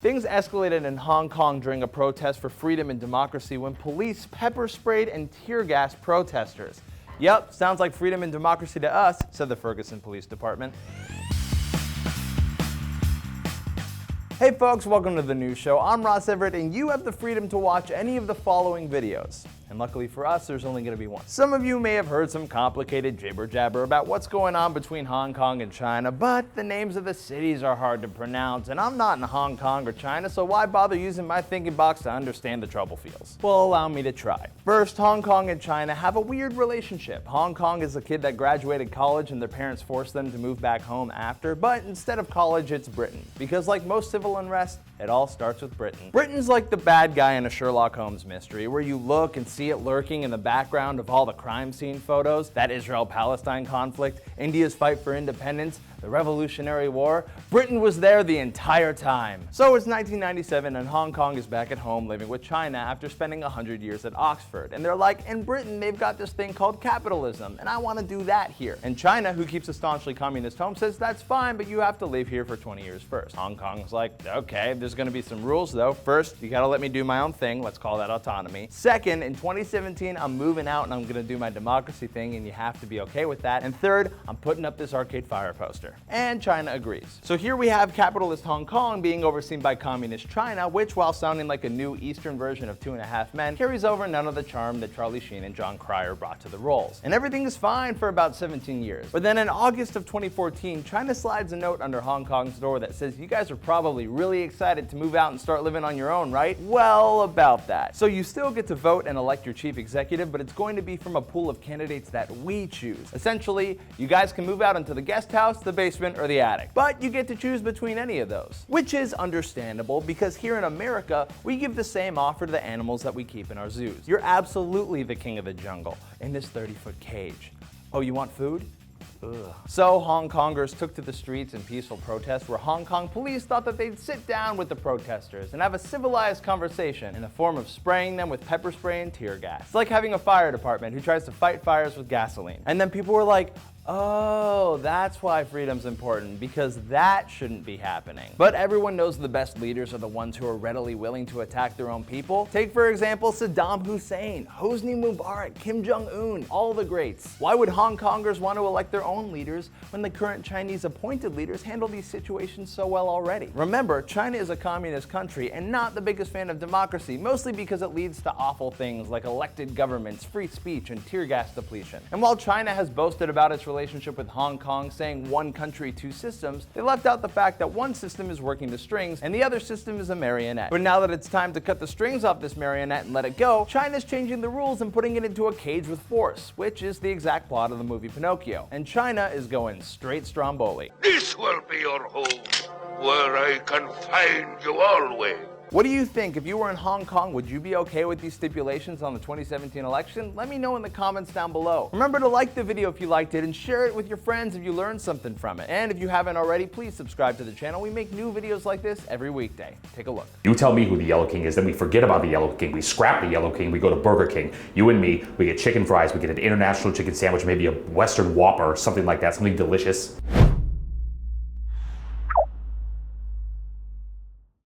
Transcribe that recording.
Things escalated in Hong Kong during a protest for freedom and democracy when police pepper sprayed and tear gassed protesters. Yep, sounds like freedom and democracy to us, said the Ferguson Police Department. Hey folks, welcome to the news show. I'm Ross Everett, and you have the freedom to watch any of the following videos. And luckily for us, there's only going to be one. Some of you may have heard some complicated jibber-jabber about what's going on between Hong Kong and China, but the names of the cities are hard to pronounce, and I'm not in Hong Kong or China, so why bother using my thinking box to understand the trouble feels? Well, allow me to try. First, Hong Kong and China have a weird relationship. Hong Kong is a kid that graduated college and their parents forced them to move back home after, but instead of college, it's Britain. Because like most civil unrest, it all starts with Britain. Britain's like the bad guy in a Sherlock Holmes mystery, where you look and see it lurking in the background of all the crime scene photos, that Israel-Palestine conflict, India's fight for independence, the Revolutionary War. Britain was there the entire time. So it's 1997 and Hong Kong is back at home living with China after spending 100 years at Oxford. And they're like, in Britain, they've got this thing called capitalism, and I want to do that here. And China, who keeps a staunchly communist home, says that's fine, but you have to live here for 20 years first. Hong Kong's like, okay, there's going to be some rules though. First, you got to let me do my own thing. Let's call that autonomy. Second, in 2017, I'm moving out and I'm going to do my democracy thing, and you have to be okay with that. And third, I'm putting up this Arcade Fire poster. And China agrees. So here we have capitalist Hong Kong being overseen by communist China, which, while sounding like a new Eastern version of 2.5 Men, carries over none of the charm that Charlie Sheen and John Cryer brought to the roles. And everything is fine for about 17 years. But then in August of 2014, China slides a note under Hong Kong's door that says, you guys are probably really excited to move out and start living on your own, right? Well, about that. So you still get to vote and elect your chief executive, but it's going to be from a pool of candidates that we choose. Essentially, you guys can move out into the guest house, the basement, or the attic. But you get to choose between any of those. Which is understandable, because here in America, we give the same offer to the animals that we keep in our zoos. You're absolutely the king of the jungle in this 30-foot cage. Oh, you want food? Ugh. So Hong Kongers took to the streets in peaceful protest, where Hong Kong police thought that they'd sit down with the protesters and have a civilized conversation in the form of spraying them with pepper spray and tear gas. It's like having a fire department who tries to fight fires with gasoline. And then people were like, oh, that's why freedom's important, because that shouldn't be happening. But everyone knows the best leaders are the ones who are readily willing to attack their own people. Take, for example, Saddam Hussein, Hosni Mubarak, Kim Jong-un, all the greats. Why would Hong Kongers want to elect their own leaders when the current Chinese appointed leaders handle these situations so well already? Remember, China is a communist country and not the biggest fan of democracy, mostly because it leads to awful things like elected governments, free speech, and tear gas depletion. And while China has boasted about its relationship with Hong Kong, saying one country, two systems, they left out the fact that one system is working the strings and the other system is a marionette. But now that it's time to cut the strings off this marionette and let it go, China's changing the rules and putting it into a cage with force, which is the exact plot of the movie Pinocchio. And China is going straight Stromboli. This will be your home, where I can find you always. What do you think? If you were in Hong Kong, would you be okay with these stipulations on the 2017 election? Let me know in the comments down below. Remember to like the video if you liked it and share it with your friends if you learned something from it. And if you haven't already, please subscribe to the channel. We make new videos like this every weekday. Take a look. You tell me who the Yellow King is, then we forget about the Yellow King, we scrap the Yellow King, we go to Burger King. You and me, we get chicken fries, we get an international chicken sandwich, maybe a Western Whopper, something like that, something delicious.